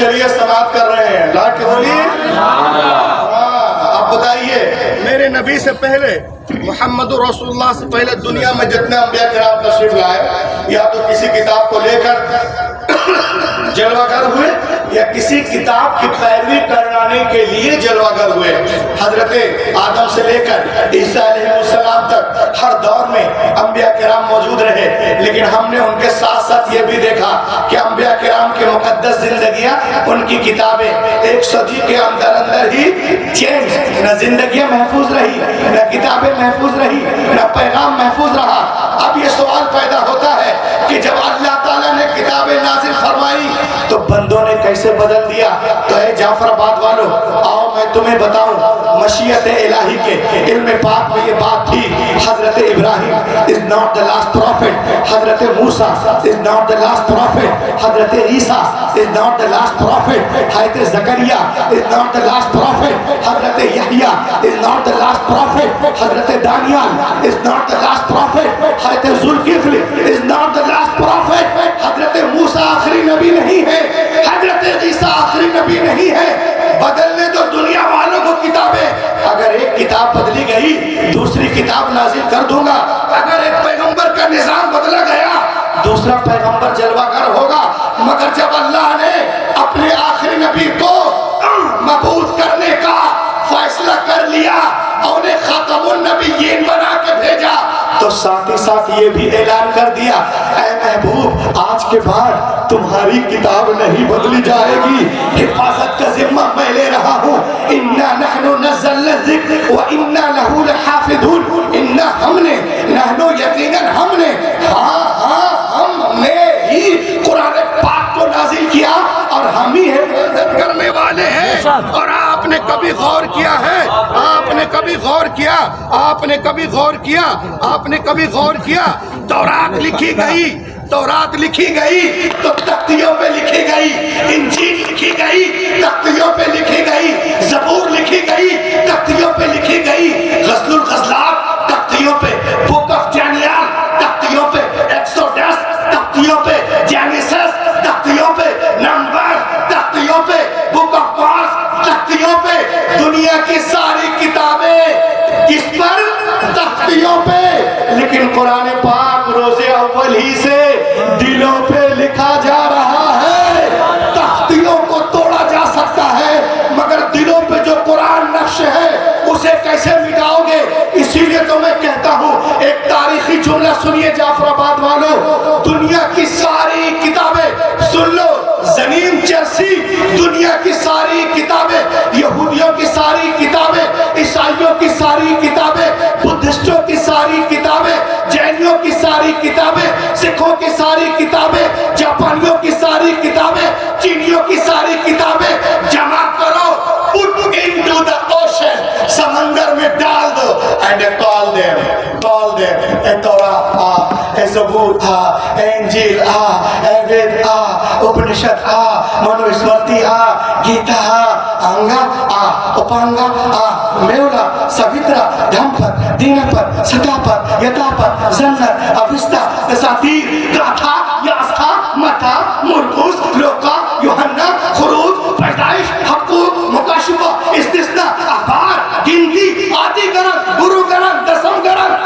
شریعت سماعت کر رہے ہیں. لا کے بولیے. اب بتائیے میرے نبی سے پہلے محمد رسول اللہ سے پہلے دنیا میں جتنے انبیاء کرام تشریف لائے یا تو کسی کتاب کو لے کر جلوہ گر ہوئے یا کسی کتاب کی پیروی کرانے کے لیے جلوہ گر ہوئے. حضرت آدم سے لے کر عیسیٰ علیہ السلام تک ہر دور میں انبیاء کرام موجود رہے، لیکن ہم نے ان کے ساتھ ساتھ یہ بھی دیکھا کہ انبیاء کرام کے مقدس زندگیاں، ان کی کتابیں ایک صدی کے اندر ہی چینج، نہ زندگیاں محفوظ رہی، نہ کتابیں محفوظ رہی، نہ پیغام محفوظ رہا. اب یہ سوال پیدا ہوتا ہے کہ جب اللہ تعالیٰ نے کتابیں نازل فرمائی تو بندوں نے کیسے بدل دیا؟ تو اے جعفر آباد والو، آؤ میں تمہیں بتاؤں مشیت الہی کے علم پاک میں یہ بات تھی. حضرت ابراہیم is not the last prophet، حضرت موسیٰ is not the last prophet، حضرت عیسیٰ is not the last prophet، حضرت زکریا is not the last prophet، حضرت یحییٰ is not the last prophet، حضرت Daniyal is not the last prophet، حضرت ذوالکفل is not the last prophet. حضرت موسیٰ آخری نبی نہیں ہے، حضرت عیسیٰ آخری نبی نہیں ہے. بدلنے تو دنیا والوں کو کتابیں. اگر ایک کتاب بدلی گئی دوسری کتاب نازل کر دوں گا. اگر ایک پیغمبر کا نظام بدلا گیا دوسرا پیغمبر جلوہ گر ہوگا. مگر جب اللہ نے اپنے آخری نبی کو مبعوث کرنے کا فیصلہ کر لیا اور انہیں خاتم النبیین بنا کے بھیجا تو ساتھ ہی ساتھ یہ بھی اعلان کر دیا، اے محبوب آج کے بعد تمہاری کتاب نہیں بدلی جائے گی، حفاظت کا ذمہ میں لے رہا ہوں. اِنَّا نَحْنُ نَزَّلْنَا الذِّكْرَ وَإِنَّا لَهُ لَحَافِظُونَ. اِنَّا ہم نے، نحنو یقیناً ہم نے، ہم نے ہی قرآن پاک کو نازل کیا اور ہم ہی حفاظت کرنے والے ہیں. اور آپ نے کبھی غور کیا ہے؟ آپ نے کبھی غور کیا؟ آپ نے کبھی غور کیا؟ آپ نے کبھی غور کیا؟ تورات لکھی گئی، تورات لکھی گئی تو تختیوں پہ لکھی گئی، انجیل لکھی گئی تختیوں پہ لکھی گئی، زبور لکھی گئی تختیوں پہ لکھی گئی، غزل الغزلات تختیوں پہ، بک آف ڈینیل تختیوں پہ، ایکسوڈس تختیوں پہ، جینیسس تختیوں پہ، نمبر تختیوں پہ، بک آف مارس تختیوں پہ. دنیا کی ساری کتابیں کس پر؟ تختیوں پہ. لیکن قرآن پاک روز اول ہی سے دلوں پہ لکھا جا رہا ہے. تختیوں کو توڑا جا سکتا ہے مگر دلوں پہ جو قرآن نقش ہے اسے کیسے مٹاؤ گے؟ اسی لیے تو میں کہتا ہوں ایک تاریخی جملہ سنیے جعفر آباد والو، دنیا کی ساری کتابیں سن لو، زمین چرسی دنیا کی ساری کتابیں، یہودیوں کی ساری کتابیں، عیسائیوں کی ساری کتابیں، بدھسٹوں کی ساری کتابیں، جینیوں کی ساری کتابیں، سکھوں کی ساری کتابیں، جاپانیوں کی ساری کتابیں، چینیوں کی ساری کتابیں جمع کرو، put into the ocean، سمندر میں ڈال دو. and call them اے تورات اے زبور اے انجیل اے وید اپنشد منو اسمرتی گیتا انگا اپانگا میولا سویترا دھمپت دینپت ستاپت یتاپت زنت اوستا دساتیر گاتھا یاستھا متا مرکوس لوکا یوحنا خروج پیدائش حقوق مکاشفہ استثناء اخبار گنتی آدی گرن گرو گرن دسم گرن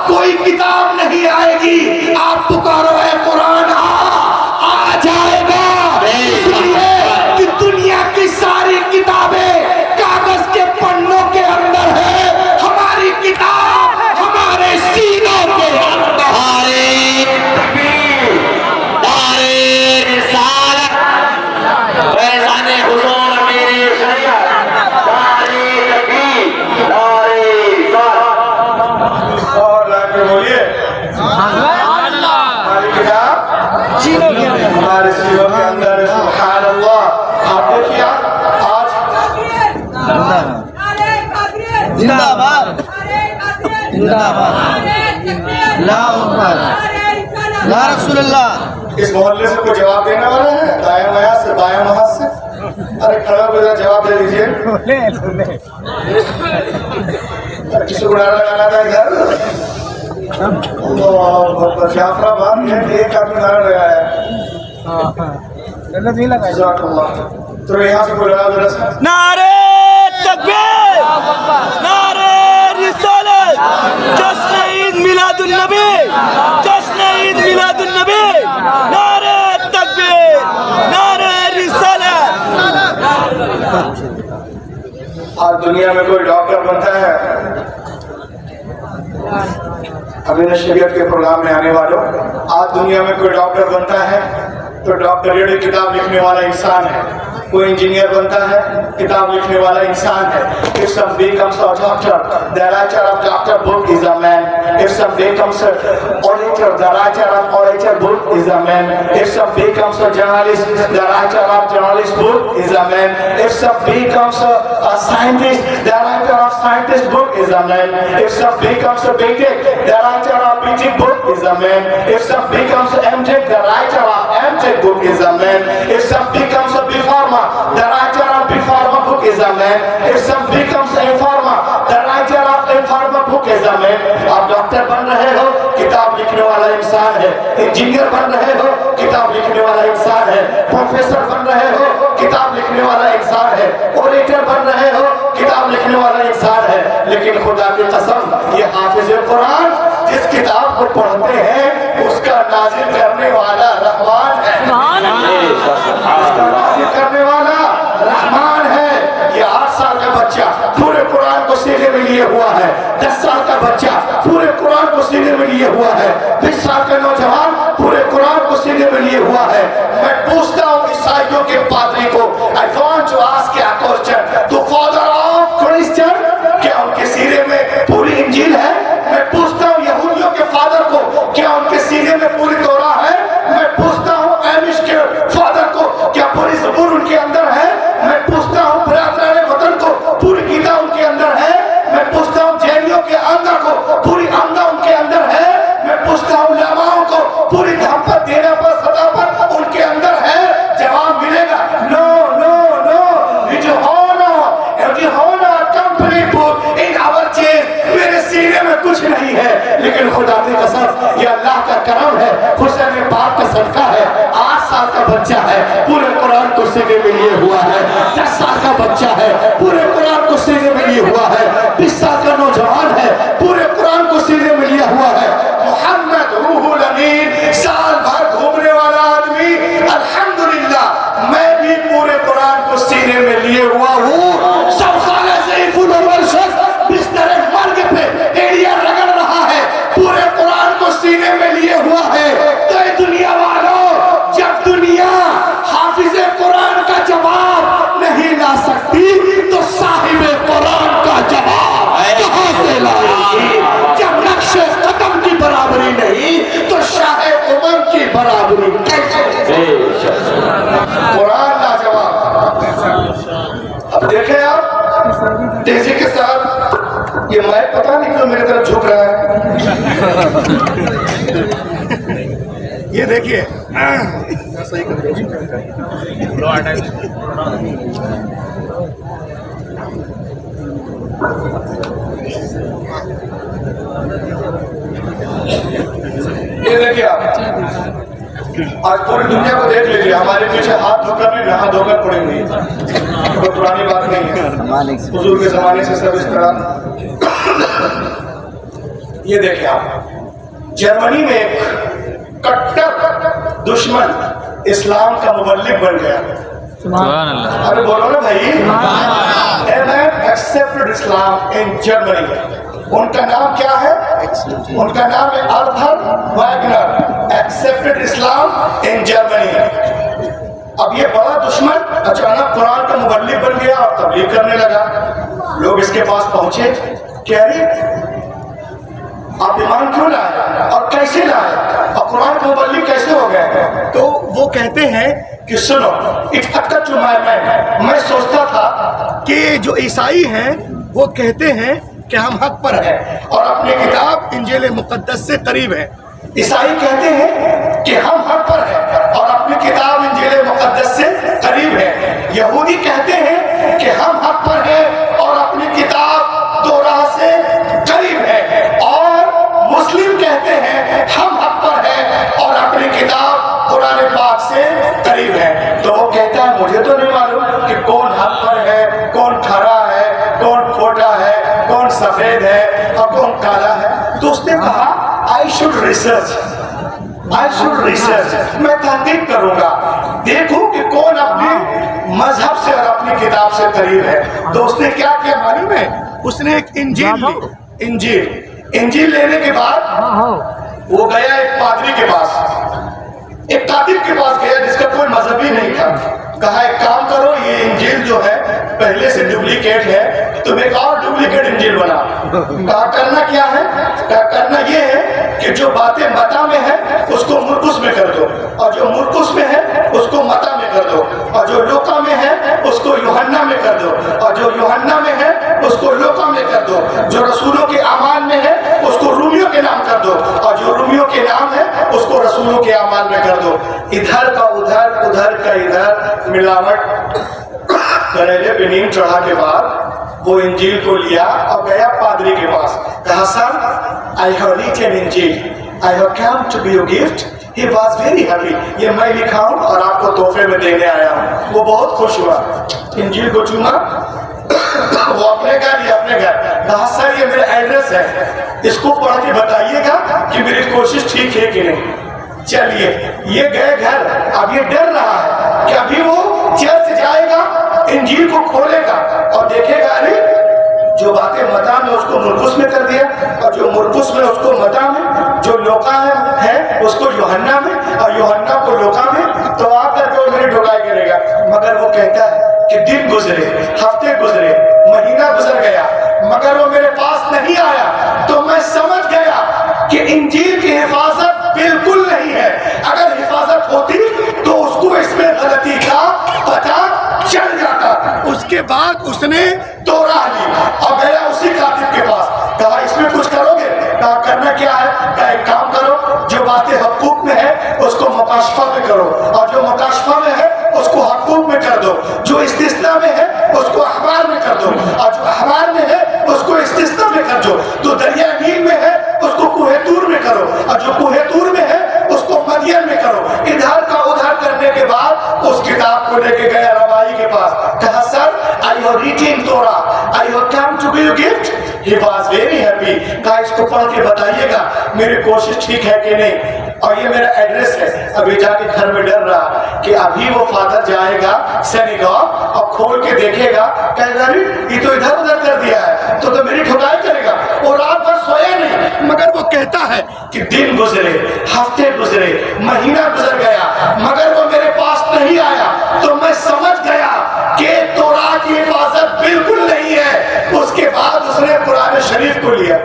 کوئی کتاب نہیں آئے گی. آپ پکارو اے قرآن آ جائے گا. اس لیے کہ دنیا کی ساری کتابیں کاغذ کے پنوں کے اندر ہے، ہماری کتاب ہمارے سینوں کے اندر. ہمارے سینوں کے اندر سبحان اللہ. آپ دیکھیے آج زندہ باد زندہ باد لا اکبر لا رسول اللہ. اس محلے سے کوئی جواب دینے والا ہے؟ دائیں وہاں سے بائیں وہاں سے. ارے کھڑا ہو جائے جواب دے دیجیے. کسی کو نعرہ لگانا تھا ادھر؟ جعفر آباد میں ایک آدمی نعرہ لگایا ہے. جزاک اللہ. تو یہاں سے کوئی لگا ذرا سا. نعرے تکبیر، نعرے رسالت، جشن عید میلاد النبی، جشن عید میلاد النبی، نعرے تکبیر، نعرے رسالت. آج دنیا میں کوئی ڈاکٹر بنتا ہے. ابھی نشریت کے پروگرام میں آنے والوں، آج دنیا میں کوئی ڈاکٹر بنتا ہے تو ڈاکٹریٹ کتاب لکھنے والا انسان ہے. کوئی انجینئر بنتا ہے کتاب لکھنے والا انسان ہے. If some becomes a doctor, the writer of doctor book is a man. If some becomes a orator, the writer of orator book is a man. If some becomes a journalist, the writer of journalist book is a man. If some becomes a scientist, the writer of scientist book is a man. If some becomes a BTech, the writer of BTech book is a man. If some becomes a MTech, the writer of MTech book is a man. If some becomes a B.Pharma, the writer of B.Pharma book is a man. If some becomes a M.Pharma, the writer of M.Pharma book is a man. آپ doctor بن رہے ہو، کتاب لکھنے والا انسان ہے. Engineer بن رہے ہو، کتاب لکھنے والا انسان ہے. پروفیسر بن رہے ہو، کتاب لکھنے والا انسان ہے. اوریٹر بن رہے ہو، کتاب لکھنے والا انسان ہے. لیکن خدا کی قسم، یہ حافظ قرآن جس کتاب کو پڑھتے ہیں اس کا نازل کرنے والا رحمان ہے. اس کا نازل کرنے والا رحمان ہے. یہ 8 سال کا بچہ پورے قرآن کو سینے میں لیے ہوا ہے. 10 سال کا بچہ پورے قرآن کو سینے میں لیے ہوا ہے. 20 سال کا نوجوان پورے قرآن کو سینے میں لیے ہوا ہے. میں پوچھتا ہوں عیسائیوں کے پادری کو, I want to ask a question to father of Christian, کیا ان کے سینے میں پوری انجیل ہے؟ میں پوچھتا ہوں یہودیوں کے فادر کو, کیا ان کے سینے میں پوری تورا ہے؟ میں پوچھتا ہوں ایمش کے فادر کو, کیا پوری زبور ان کے اندر ہے؟ میں پوچھتا ہوں برادران وطن کو, پوری گیتا ان کے اندر ہے؟ میں پوچھتا ہوں جینیوں کے اندر کو, پوری امنا ان کے اندر ہے؟ میں پوچھتا ہوں لاماؤں کو, پوری دھمپت دینا پر صداپت ان کے اندر ہے؟ جواب ملے گا نو نو نو. میرے سینے میں کچھ نہیں ہے. لیکن خدا کی قسم یہ اللہ کا کرم ہے, حسین پاک کا صدقہ ہے. 8 سال کا بچہ ہے پورے قرآن کو سینے میں لیے ہوا ہے. 10 سال کا بچہ ہے پورے قرآن کو سینے میں لیے ہوا ہے. 20 سال کا نوجوان ہے پورے قرآن کو سینے میں لیا ہوا ہے. محمد روح الامین سال بھر گھومنے والا آدمی, الحمدللہ میں بھی پورے قرآن کو سینے میں لیے ہوا ہوں. سب سال ضعیف العمر شخص بستر مرگ پہ ایڑیاں رگڑ رہا ہے, پورے قرآن کو سینے میں لیے ہوا ہے. تو اے دنیا والوں, جب دنیا حافظ قرآن کا جواب نہیں لا سکتی تو صاحب قرآن کا جواب کہاں سے لائے گی؟ جب نقش قدم کی برابری نہیں تو شاہ عمر کی برابری کیسے؟ قرآن لاجواب. اب دیکھیں آپ تیزی کے ساتھ, یہ مائک پتہ نہیں کیوں میری طرف جھک رہا ہے. یہ دیکھیے آپ آج پوری دنیا کو دیکھ لیجیے, ہمارے پیچھے ہاتھ دھو کر نہیں نہا دھو کر پڑے ہوئے ہیں. کوئی پرانی بات نہیں ہے, حضور کے زمانے سے سب اس طرح. یہ دیکھیں آپ, جرمنی میں ایک کٹر دشمن اسلام کا مبلغ بن گیا. ارے بولو نا بھائی. accepted Islam in Germany. ان کا نام کیا ہے؟ ان کا نام ہے Arthur Wagner. accepted Islam in Germany. اب یہ بڑا دشمن اچانک قرآن کا مبلغ بن گیا اور تبلیغ کرنے لگا. لوگ اس کے پاس پہنچے, کہہ رہے آپ ایمان کیوں لائے اور کیسے لائے اور قرآن کا مبلغ کیسے ہو گئے؟ تو وہ کہتے ہیں کہ سنو, میں سوچتا تھا کہ جو عیسائی ہیں وہ کہتے ہیں کہ ہم حق پر ہیں اور اپنی کتاب انجیل مقدس سے قریب ہیں. عیسائی کہتے ہیں کہ ہم حق پر ہیں اور اپنی کتاب انجیل مقدس سے قریب ہیں. یہودی کہتے ہیں کہ ہم حق پر ہیں اور اپنی کتاب تورات سے قریب ہے. اور مسلم کہتے ہیں ہم حق پر ہیں اور اپنی کتاب قرآن پاک سے سے قریب ہے. تو وہ کہتا ہے مجھے تو نہیں معلوم کہ کون حق پر ہے, کون کھرا ہے, کون کھوٹا ہے, کون سفید ہے اور کون کالا ہے. تو اس نے کہا I should research, میں تحقیق کروں گا, دیکھوں کہ کون اپنے مذہب سے اور اپنی کتاب سے قریب ہے. تو اس نے کیا کیا معلوم ہے؟ اس نے ایک انجیل لینے کے بعد وہ گیا ایک پادری کے پاس, ایک کاتب کے پاس گیا جس کا کوئی مذہب ہی نہیں تھا. کہا ایک کام کرو, یہ انجیل جو ہے پہلے سے ڈپلیکیٹ ہے, تم ایک اور ڈپلیکیٹ انجیل بنا. کہا کرنا کیا ہے؟ کہا کرنا یہ ہے کہ جو باتیں متا میں ہے اس کو مرقس میں کر دو, اور جو مرقس میں ہے اس کو متا میں کر دو, اور جو لوکا میں ہے اس کو یوحنا میں کر دو, اور جو یوحنا میں ہے اس کو لوکا میں کر دو, جو رسولوں کے اعمال میں ہے اس کو رومیوں کے نام کر دو, اور جو رومیوں کے نام ہے اس کو رسولوں کے اعمال میں کر دو. ادھر کا ادھر, ادھر کا ادھر ملاوٹ کریلے پہ نیم چڑھا کے بعد وہ انجیل کو لیا اور گیا پادری کے پاس. کہا سر I have written Injil, I have come to be your gift. He was very happy. یہ میں لکھا ہوں اور آپ کو تحفے میں دینے آیا ہوں. وہ بہت خوش ہوا, انجیل کو چوما, وہ اپنے گھر, یہ اپنے گھر. کہا سر یہ میرا ایڈریس ہے, اس کو پڑھ کے بتائیے گا کہ میری کوشش ٹھیک ہے کہ نہیں. چلیے یہ گئے گھر. اب یہ ڈر رہا ہے کہ ابھی وہ چرچ جائے گا, انجیل کو کھولے گا اور دیکھے گا ارے جو باتیں متا میں اس کو مرقس میں کر دیا, اور جو مرقس میں اس کو متا میں, جو لوکا ہے اس کو یوحنا میں, اور یوحنا کو لوکا میں. تو آپ کر کے میری ڈھلائی کرے گا. مگر وہ کہتا ہے کہ دن گزرے, ہفتے گزرے, مہینہ گزر گیا, مگر وہ میرے پاس نہیں آیا. تو میں سمجھ گیا کہ انجیل کی حفاظت بالکل نہیں ہے. اگر حفاظت ہوتی تو اس کو اس میں غلطی کا پتہ چل جاتا. اس کے بعد اس نے توڑا لی اور گیا اسی کاتب کے پاس. کہا اس میں کچھ کرو گے؟ کہا کرنا کیا ہے؟ کہا ایک کام کرو, جو باتیں حقوق میں ہے اس کو مکاشفہ میں کرو, اور جو مکاشفہ میں ہے اس کو حقوق میں کر دو, جو استثناء میں ہے اس کو احبار میں کر دو, اور جو احبار میں ہے اس کو استثناء میں کر دو. تو دریا نیل میں ہے اس کو کوہ طور میں کرو, اور جو کوہ طور میں ہے اس کو مدین میں کرو. ادھر کا ادھر کرنے کے بعد اس کتاب کو لے کے گیا ربائی کے پاس. کہا سر I have written Torah, I have come to be your gift. He was very happy. کہا اس کو پڑھ کے بتائیے گا میری کوشش ٹھیک ہے کہ نہیں, اور یہ میرا ایڈریس ہے. ابھی جا کے گھر میں ڈر رہا کہ ابھی وہ فادر جائے گا سینیگاگ اور کھول کے دیکھے گا, کہے گا یہ تو ادھر ادھر کر دیا ہے, تو میری ٹھکائی کرے گا. اور رات بھر سویا نہیں. مگر وہ کہتا ہے کہ دن گزرے, ہفتے گزرے, مہینہ گزر گیا, مگر وہ میرے پاس نہیں آیا. تو میں سمجھ گیا کہ تورات کی حفاظت بالکل نہیں ہے. اس کے بعد اس نے قرآن شریف کو لیا,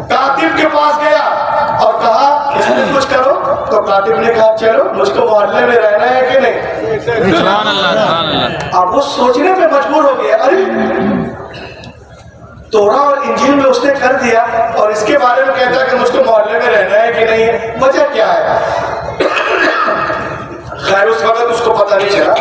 کاتب کے پاس گیا اور کہا اس میں کچھ کرو. تو کاتب نے کہا چلو مجھ کو محلے میں رہنا ہے کہ نہیں. اب وہ سوچنے پہ مجبور ہو گیا, ارے تورا اور انجیل میں اس نے کر دیا اور اس کے بارے میں کہتا ہے کہ مجھ کو محلے میں رہنا ہے کہ نہیں. وجہ کیا ہے؟ خیر اس وقت اس کو پتہ نہیں چلا,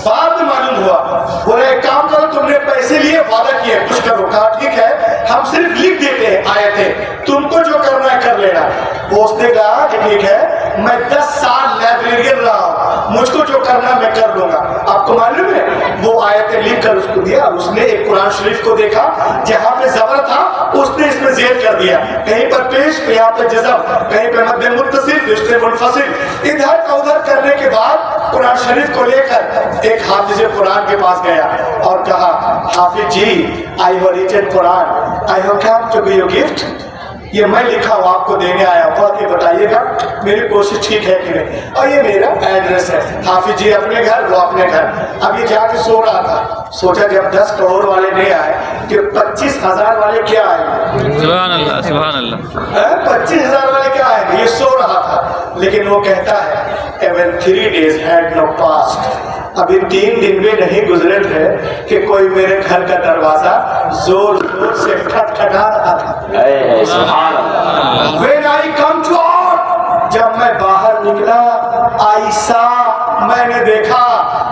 بعد میں معلوم ہوا. بولے ایک کام کرو, تم نے پیسے لیے, وعدہ کیے, کچھ کرو. کہا ٹھیک ہے ہم صرف لکھ دیتے ہیں آیتیں, تم کو جو کرنا ہے کر لینا. وہ اس نے کہا کہ ٹھیک ہے میں 10 سال لائبریرین رہا ہوں, مجھ کو جو کرنا ہے میں کر لوں گا. آپ کو معلوم ہے وہ آیتیں لکھ کر اس کو دیا. اس نے ایک قرآن شریف کو دیکھا, جہاں پہ زبر تھا اس نے اس میں زیر کر دیا, کہیں پر پیش, یہاں پہ جزم, کہیں پہ مد متصل, اس نے منفصل. ادھر کا ادھر کرنے کے بعد قرآن شریف کو لے کر ایک حافظ قرآن کے پاس گیا اور کہا حافظ جی I have written Quran, I have come to be your gift. یہ میں لکھا ہوں آپ کو دینے آیا, پڑھ کے بتائیے گا میری کوشش ٹھیک ہے کہ نہیں. اور یہ میرا ایڈریس ہے. حافظ جی اپنے گھر, وہ اپنے گھر. اب یہ جا کے سو رہا تھا, سوچا جب 10 کروڑ والے نہیں آئے کہ 25,000 والے کیا آئے گے. سبحان اللہ سبحان اللہ. 25,000 والے کیا آئے گے. یہ سو رہا تھا, لیکن وہ کہتا ہے even 3 days had not passed. ابھی 3 دن بھی نہیں گزرے تھے کہ کوئی میرے گھر کا دروازہ زور زور سے کھٹکھٹا رہا تھا. When I come to out, جب میں باہر نکلا, عائشہ میں نے دیکھا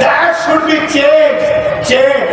That should be changed.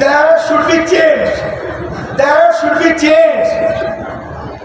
That should be changed. That should be changed.